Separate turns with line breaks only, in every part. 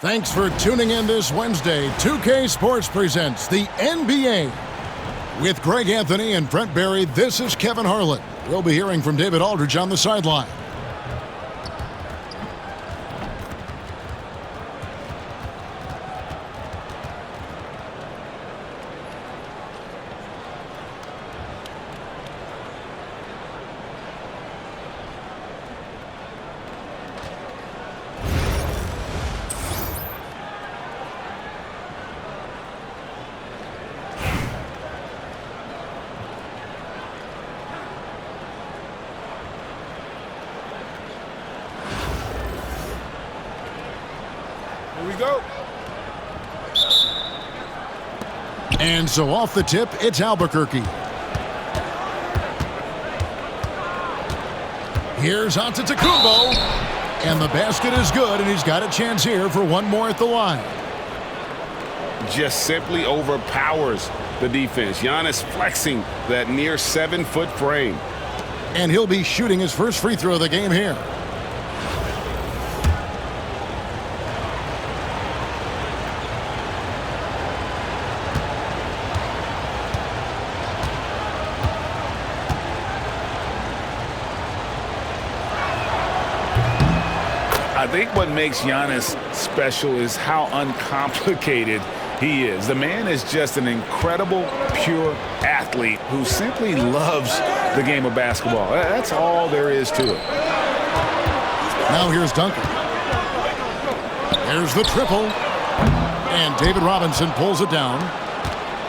Thanks for tuning in this Wednesday. 2K Sports presents the NBA. With Greg Anthony and Brent Barry, this is Kevin Harlan. We'll be hearing from David Aldridge on the sideline.
Go.
And so off the tip, it's Albuquerque. Here's Antetokounmpo. And the basket is good, and he's got a chance here for one more at the line.
Just simply overpowers the defense. Giannis flexing that near 7-foot frame.
And he'll be shooting his first free throw of the game here.
I think what makes Giannis special is how uncomplicated he is. The man is just an incredible, pure athlete who simply loves the game of basketball. That's all there is to it.
Now here's Duncan. There's the triple. And David Robinson pulls it down.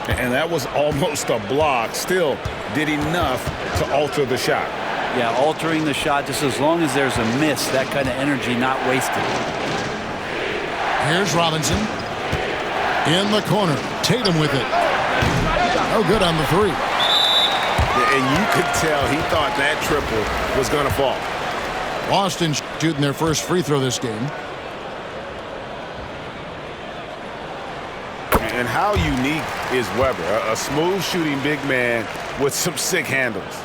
And that was almost a block. Still did enough to alter the shot.
Yeah, altering the shot just as long as there's a miss, that kind of energy not wasted.
Here's Robinson. In the corner. Tatum with it. No good on the three.
And you could tell he thought that triple was going to fall.
Boston shooting their first free throw this game.
And how unique is Weber? A smooth shooting big man with some sick handles.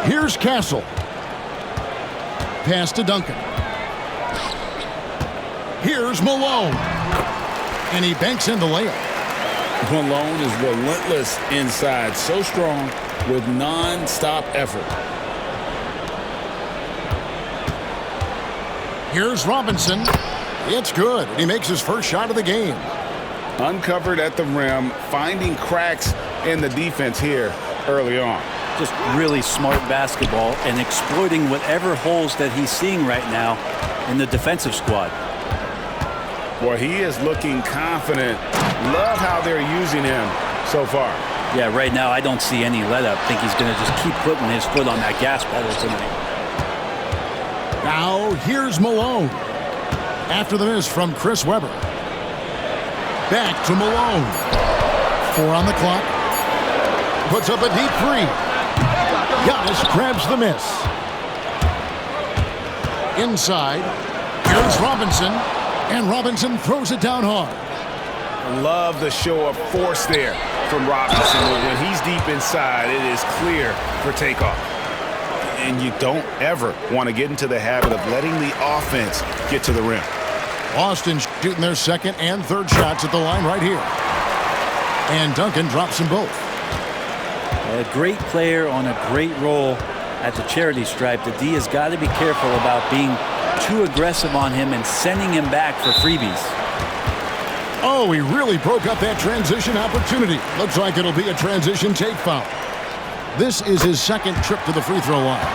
Here's Castle. Pass to Duncan. Here's Malone. And he banks in the layup.
Malone is relentless inside. So strong with non-stop effort.
Here's Robinson. It's good. And he makes his first shot of the game.
Uncovered at the rim, finding cracks in the defense here early on.
Just really smart basketball and exploiting whatever holes that he's seeing right now in the defensive squad.
Boy, he is looking confident. Love how they're using him so far.
Yeah, right now I don't see any let up. I think he's going to just keep putting his foot on that gas pedal tonight.
Now here's Malone. After the miss from Chris Webber. Back to Malone. 4 on the clock. Puts up a deep three. Giannis grabs the miss. Inside, here's Robinson, and Robinson throws it down hard.
Love the show of force there from Robinson. When he's deep inside, it is clear for takeoff. And you don't ever want to get into the habit of letting the offense get to the rim.
Boston shooting their second and third shots at the line right here. And Duncan drops them both.
A great player on a great role at the charity stripe. The D has got to be careful about being too aggressive on him and sending him back for freebies.
Oh, he really broke up that transition opportunity. Looks like it'll be a transition take foul. This is his second trip to the free throw line.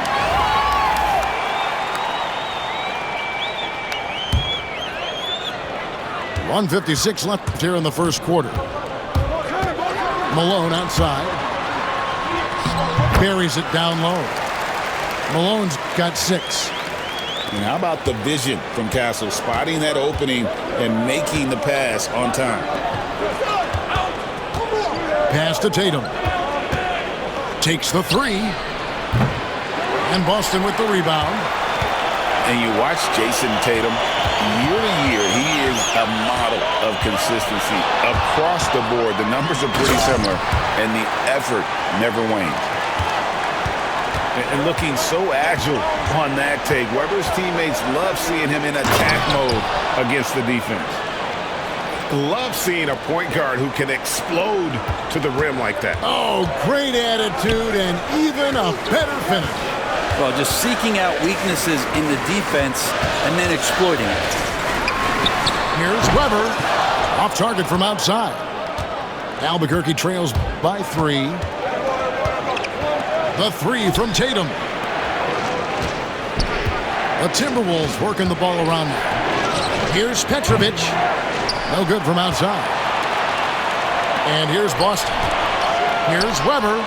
.156 left here in the first quarter. Malone outside. Buries it down low. Malone's got 6.
And how about the vision from Castle, spotting that opening and making the pass on time.
Pass to Tatum. Takes the 3. And Boston with the rebound.
And you watch Jason Tatum, year to year, he is is a model of consistency. Across the board, the numbers are pretty similar, and the effort never wanes. And looking so agile on that take. Weber's teammates love seeing him in attack mode against the defense. Love seeing a point guard who can explode to the rim like that.
Oh, great attitude and even a better finish.
Well, just seeking out weaknesses in the defense and then exploiting it.
Here's Weber. Off target from outside. Albuquerque trails by 3. The 3 from Tatum. The Timberwolves working the ball around now. Here's Petrovic. No good from outside. And here's Boston. Here's Weber.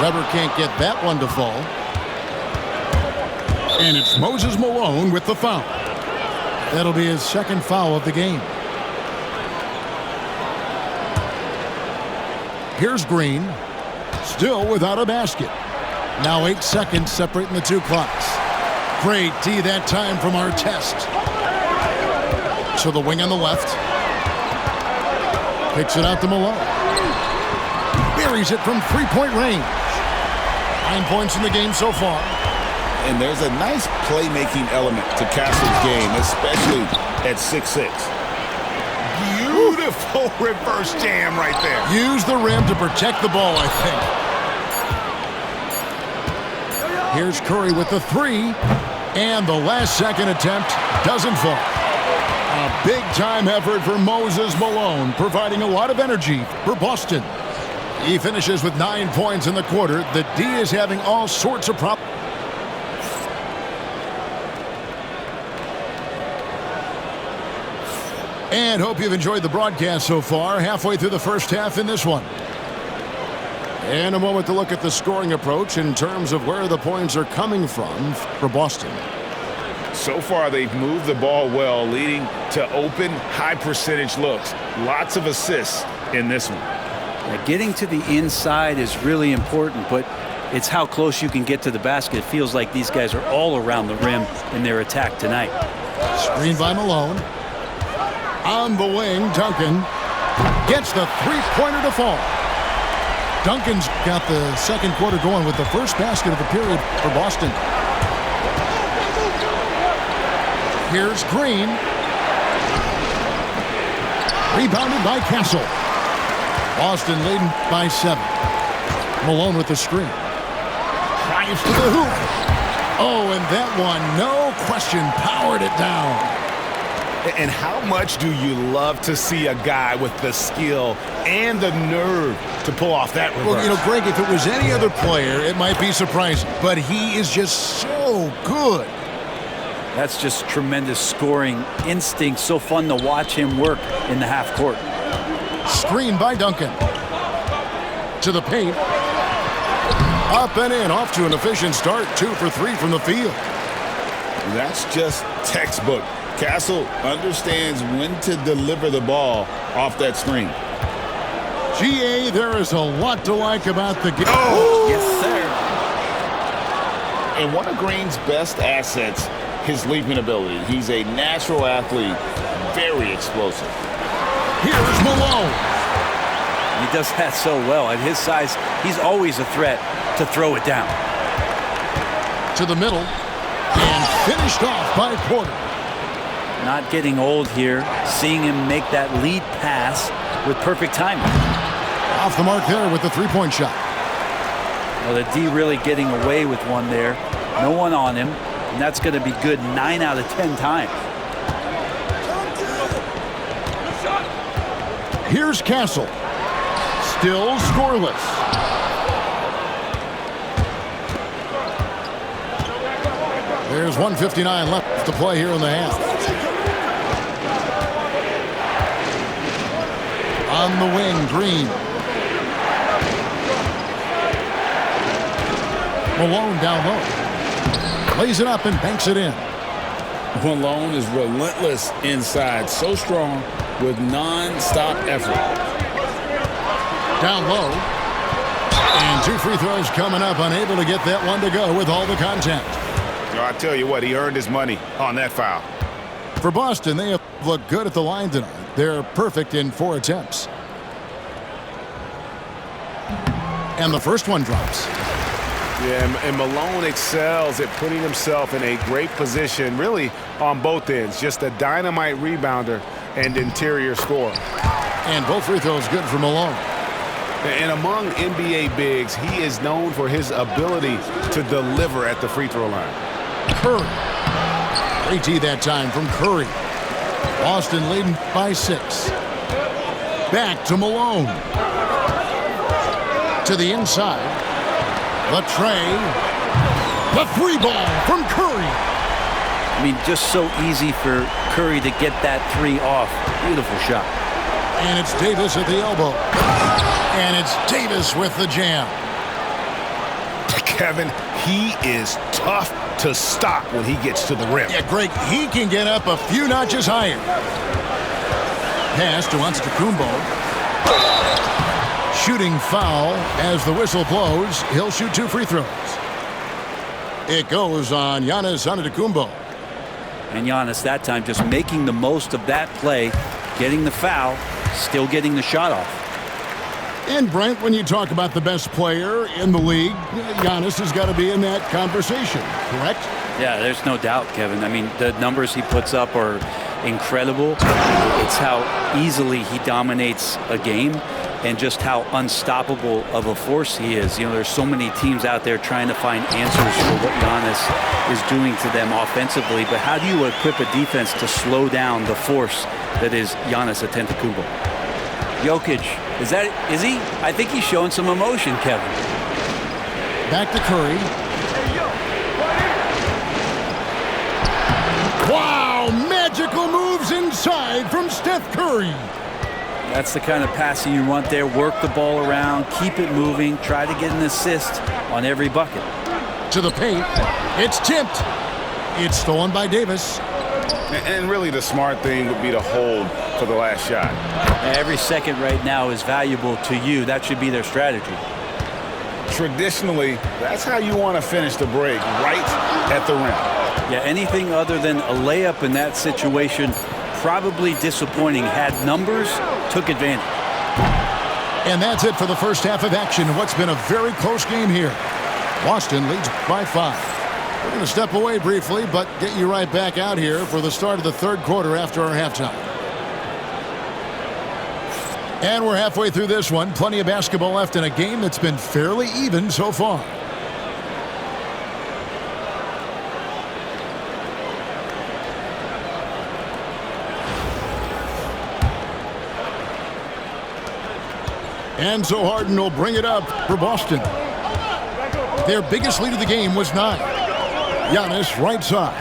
Weber can't get that one to fall. And it's Moses Malone with the foul. That'll be his second foul of the game. Here's Green. Still without a basket. Now 8 seconds separating the two clocks. Great D that time from Artest. To the wing on the left. Kicks it out to Malone. Buries it from three-point range. 9 points in the game so far.
And there's a nice playmaking element to Castle's game, especially at 6'6". Beautiful reverse jam right there.
Use the rim to protect the ball, I think. Here's Curry with the 3. And the last second attempt doesn't fall. A big-time effort for Moses Malone, providing a lot of energy for Boston. He finishes with 9 points in the quarter. The D is having all sorts of problems. And hope you've enjoyed the broadcast so far. Halfway through the first half in this one. And a moment to look at the scoring approach in terms of where the points are coming from for Boston.
So far, they've moved the ball well, leading to open, high-percentage looks. Lots of assists in this one.
Getting to the inside is really important, but it's how close you can get to the basket. It feels like these guys are all around the rim in their attack tonight.
Screen by Malone. On the wing, Duncan gets the three-pointer to fall. Duncan's got the second quarter going with the first basket of the period for Boston. Here's Green. Rebounded by Castle. Boston leading by 7. Malone with the screen. Drives to the hoop. Oh, and that one, no question, powered it down.
And how much do you love to see a guy with the skill and the nerve to pull off that reverse?
Well, you know, Greg, if it was any other player, it might be surprising. But he is just so good.
That's just tremendous scoring instinct. So fun to watch him work in the half court.
Screen by Duncan. To the paint. Up and in. Off to an efficient start. 2 for 3 from the field.
That's just textbook. Castle understands when to deliver the ball off that screen.
GA, there is a lot to like about the game.
Oh!
Yes, sir.
And one of Green's best assets, his leaping ability. He's a natural athlete, very explosive.
Here's Malone.
He does that so well. At his size, he's always a threat to throw it down.
To the middle. And finished off by Porter.
Not getting old here. Seeing him make that lead pass with perfect timing.
Off the mark there with the three-point shot.
Well, the D really getting away with one there. No one on him. And that's going to be good 9 out of 10 times.
Here's Castle. Still scoreless. There's 1:59 left to play here in the half. On the wing, Green. Malone down low. Lays it up and banks it in.
Malone is relentless inside, so strong with non-stop effort.
Down low. And 2 free throws coming up, unable to get that one to go with all the contact.
I tell you what, he earned his money on that foul.
For Boston, they have looked good at the line tonight. They're perfect in 4 attempts. And the first one drops.
Yeah, and Malone excels at putting himself in a great position, really on both ends. Just a dynamite rebounder and interior scorer.
And both free throws good for Malone.
And among NBA bigs, he is known for his ability to deliver at the free throw line.
Curry. Great D that time from Curry. Boston leading by 6. Back to Malone. To the inside. The tray. The 3 ball from Curry.
I mean, just so easy for Curry to get that 3 off. Beautiful shot.
And it's Davis at the elbow. And it's Davis with the jam.
Kevin, he is tough to stop when he gets to the rim.
Yeah, Greg, he can get up a few notches higher. Pass to Antetokounmpo. Shooting foul as the whistle blows. He'll shoot 2 free throws. It goes on Giannis Antetokounmpo.
And Giannis that time just making the most of that play, getting the foul, still getting the shot off.
And Brent, when you talk about the best player in the league, Giannis has got to be in that conversation, correct?
Yeah, there's no doubt, Kevin. I mean, the numbers he puts up are incredible. It's how easily he dominates a game and just how unstoppable of a force he is. You know, there's so many teams out there trying to find answers for what Giannis is doing to them offensively, but how do you equip a defense to slow down the force that is Giannis Antetokounmpo? Jokic, is he? I think he's showing some emotion, Kevin.
Back to Curry. Wow, magical moves inside from Steph Curry.
That's the kind of passing you want there. Work the ball around, keep it moving, try to get an assist on every bucket.
To the paint. It's tipped. It's stolen by Davis.
And really the smart thing would be to hold for the last shot.
Every second right now is valuable to you. That should be their strategy.
Traditionally, that's how you want to finish the break, right at the rim.
Yeah, anything other than a layup in that situation, probably disappointing. Had numbers, took advantage.
And that's it for the first half of action. What's been a very close game here. Boston leads by 5. We're going to step away briefly, but get you right back out here for the start of the 3rd quarter after our halftime. And we're halfway through this one. Plenty of basketball left in a game that's been fairly even so far. And so Harden will bring it up for Boston. Their biggest lead of the game was 9. Giannis right side.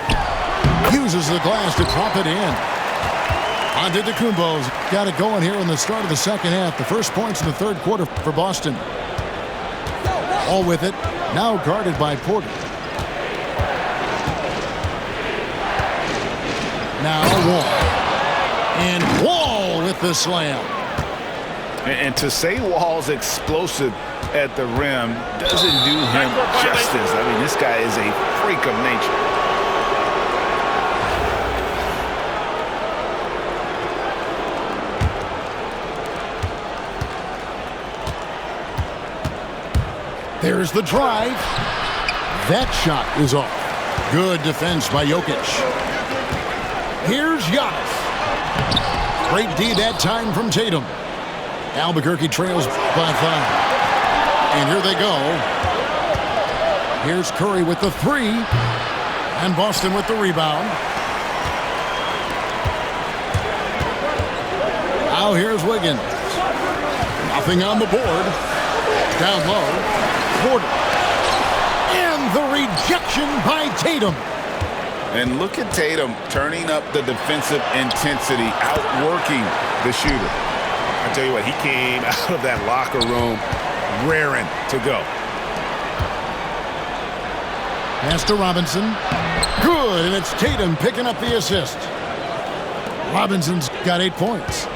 Uses the glass to drop it in. Antetokounmpo's got it going here in the start of the second half. The first points in the 3rd quarter for Boston. All with it. Now guarded by Porter. Now Wall. And Wall with the slam.
And to say Wall's explosive at the rim doesn't do him justice. I mean, this guy is a freak of nature.
There's the drive. That shot is off. Good defense by Jokic. Here's Giannis. Great D that time from Tatum. Albuquerque trails by 5. And here they go. Here's Curry with the 3. And Boston with the rebound. Now here's Wiggins. Nothing on the board. Down low. Porter. And the rejection by Tatum.
And look at Tatum turning up the defensive intensity, outworking the shooter. I tell you what, he came out of that locker room raring to go.
Pass to Robinson. Good, and it's Tatum picking up the assist. Robinson's got 8 points.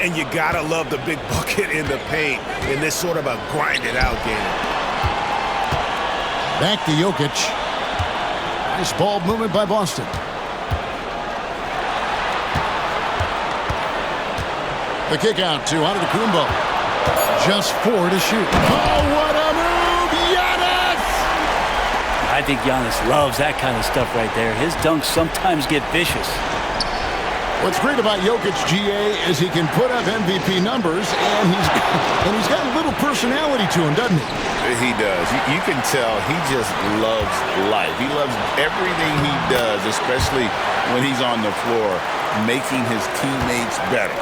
And you gotta love the big bucket in the paint in this sort of a grinded out game.
Back to Jokic. Nice ball movement by Boston. The kick out to Antetokounmpo. Just 4 to shoot. Oh, what a move! Giannis!
I think Giannis loves that kind of stuff right there. His dunks sometimes get vicious.
What's great about Jokic, GA, is he can put up MVP numbers, and he's got a little personality to him, doesn't he?
He does. You can tell he just loves life. He loves everything he does, especially when he's on the floor, making his teammates better.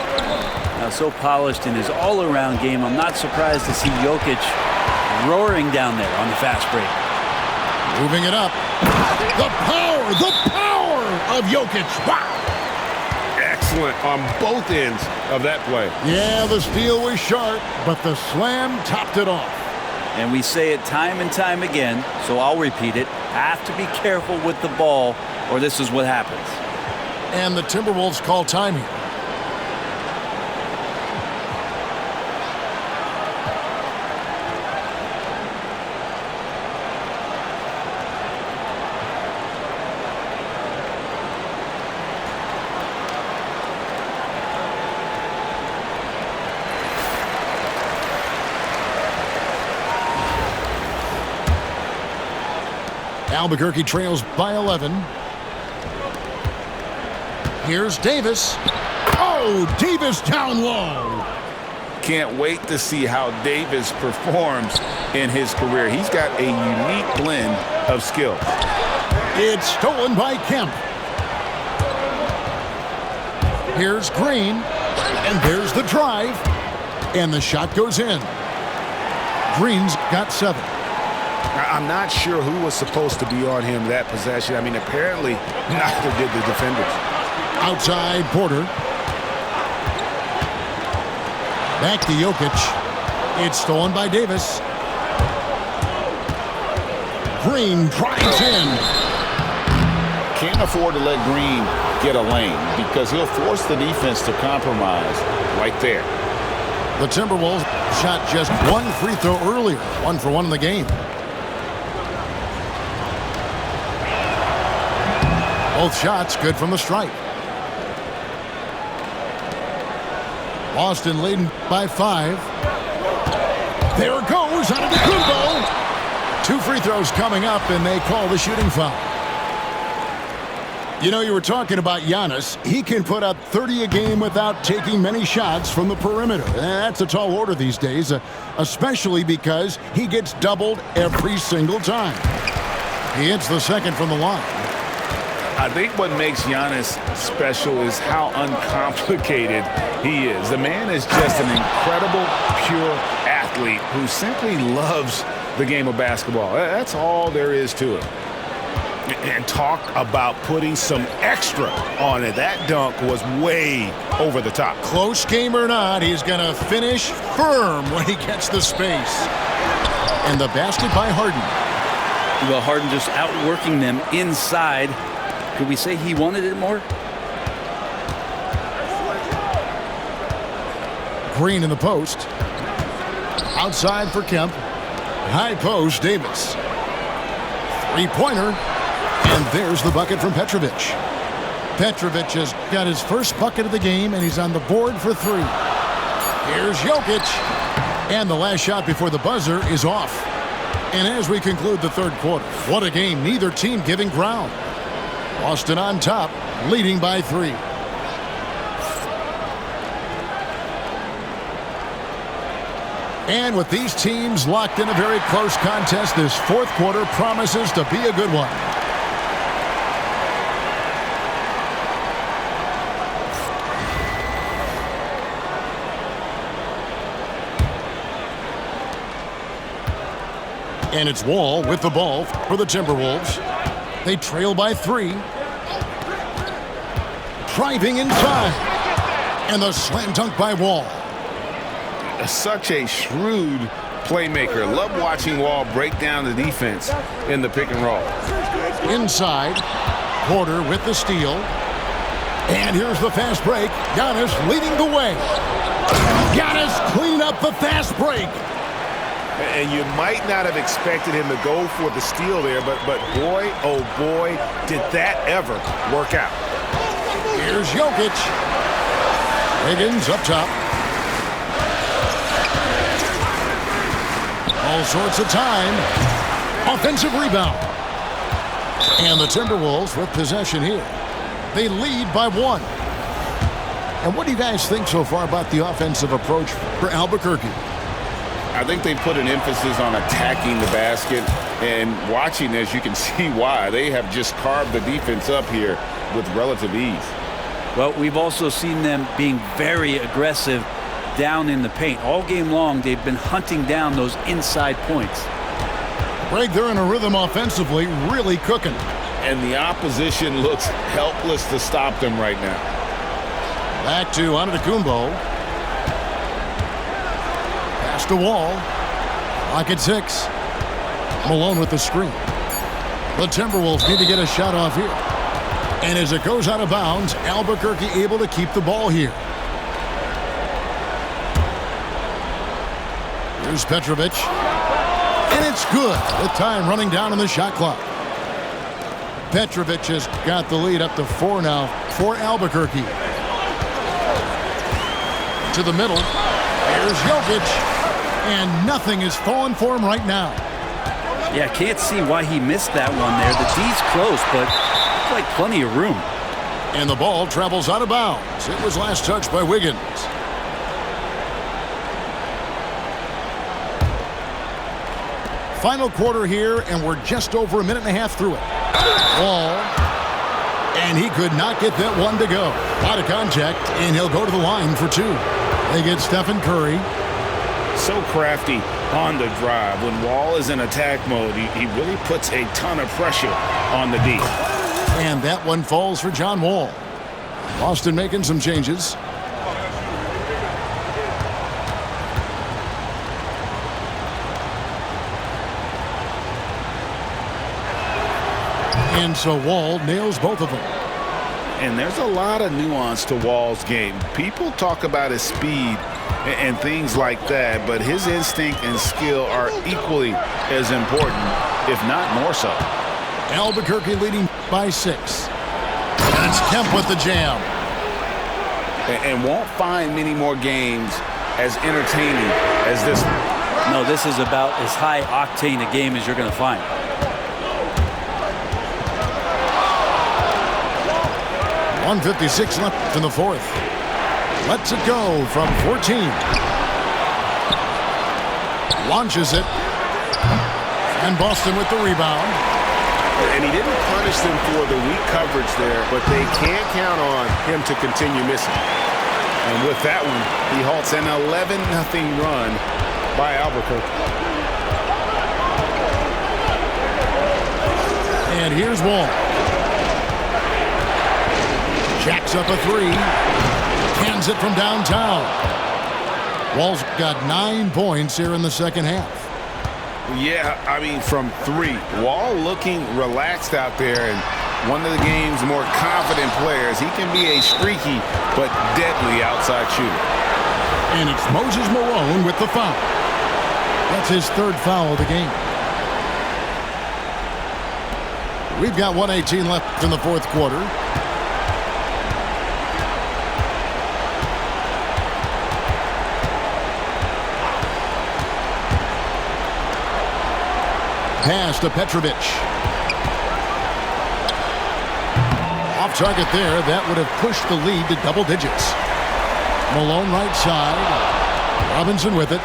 Now, so polished in his all-around game, I'm not surprised to see Jokic roaring down there on the fast break.
Moving it up. The power of Jokic. Wow!
Excellent on both ends of that play.
Yeah, the steal was sharp, but the slam topped it off.
And we say it time and time again, so I'll repeat it. Have to be careful with the ball, or this is what happens.
And the Timberwolves call time here. Albuquerque trails by 11. Here's Davis. Oh, Davis down low.
Can't wait to see how Davis performs in his career. He's got a unique blend of skills.
It's stolen by Kemp. Here's Green. And there's the drive. And the shot goes in. Green's got 7.
I'm not sure who was supposed to be on him that possession. I mean, apparently neither did the defenders.
Outside Porter. Back to Jokic. It's stolen by Davis. Green drives in.
Can't afford to let Green get a lane because he'll force the defense to compromise right there.
The Timberwolves shot just 1 free throw earlier. 1 for 1 in the game. Both shots good from the stripe. Boston leading by 5. There goes Antetokounmpo. 2 free throws coming up, and they call the shooting foul. You know, you were talking about Giannis. He can put up 30 a game without taking many shots from the perimeter. That's a tall order these days, especially because he gets doubled every single time. He hits the second from the line.
I think what makes Giannis special is how uncomplicated he is. The man is just an incredible, pure athlete who simply loves the game of basketball. That's all there is to it.
And talk about putting some extra on it. That dunk was way over the top.
Close game or not, he's going to finish firm when he gets the space. And the basket by Harden.
Well, Harden just outworking them inside. Could we say he wanted it more?
Green in the post. Outside for Kemp. High post, Davis. Three-pointer. And there's the bucket from Petrovic. Petrovic has got his first bucket of the game, and he's on the board for 3. Here's Jokic. And the last shot before the buzzer is off. And as we conclude the third quarter, what a game. Neither team giving ground. Boston on top, leading by 3. And with these teams locked in a very close contest, this fourth quarter promises to be a good one. And it's Wall with the ball for the Timberwolves. They trail by 3. Driving inside. And the slam dunk by Wall.
Such a shrewd playmaker. Love watching Wall break down the defense in the pick and roll.
Inside. Porter with the steal. And here's the fast break. Giannis leading the way. Giannis clean up the fast break.
And you might not have expected him to go for the steal there, but boy, oh boy, did that ever work out.
Here's Jokic. Higgins up top. All sorts of time. Offensive rebound. And the Timberwolves with possession here. They lead by 1. And what do you guys think so far about the offensive approach for Albuquerque?
I think they put an emphasis on attacking the basket, and watching this, you can see why. They have just carved the defense up here with relative ease.
Well, we've also seen them being very aggressive down in the paint. All game long, they've been hunting down those inside points.
Greg, they're in a rhythm offensively, really cooking.
And the opposition looks helpless to stop them right now.
Back to Antetokounmpo. Pass to Wall. Clock at 6. Malone with the screen. The Timberwolves need to get a shot off here. And as it goes out of bounds, Albuquerque able to keep the ball here. Here's Petrovic. And it's good with time running down on the shot clock. Petrovic has got the lead up to 4 now for Albuquerque. To the middle. Here's Jokic. And nothing is falling for him right now.
Yeah, can't see why he missed that one there. The D's close, but like plenty of room.
And the ball travels out of bounds. It was last touched by Wiggins. Final quarter here, and we're just over a minute and a half through it. Wall. And he could not get that one to go. Out of contact, and he'll go to the line for 2. They get Stephen Curry.
So crafty on the drive. When Wall is in attack mode, he really puts a ton of pressure on the D.
And that one falls for John Wall. Boston making some changes. And so Wall nails both of them.
And there's a lot of nuance to Wall's game. People talk about his speed and things like that, but his instinct and skill are equally as important, if not more so.
Albuquerque leading by 6. That's Kemp with the jam.
And won't find many more games as entertaining as this one.
No, this is about as high octane a game as you're going to find.
.156 left in the 4th. Lets it go from 14. Launches it. And Boston with the rebound.
And he didn't punish them for the weak coverage there, but they can't count on him to continue missing.
And with that one, he halts an 11-0 run by Albuquerque.
And here's Wall. Jacks up a 3. Cans it from downtown. Wall's got 9 points here in the second half.
Yeah, I mean, from 3. Wall looking relaxed out there, and one of the game's more confident players. He can be a streaky but deadly outside shooter.
And it's Moses Malone with the foul. That's his 3rd foul of the game. We've got 1:18 left in the 4th quarter. Pass to Petrovic. Off target there. That would have pushed the lead to double digits. Malone right side. Robinson with it.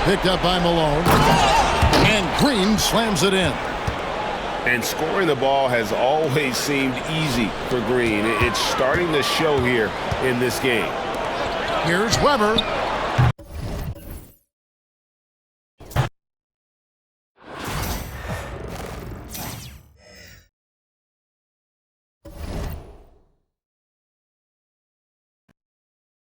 Picked up by Malone. And Green slams it in.
And scoring the ball has always seemed easy for Green. It's starting to show here in this game.
Here's Weber.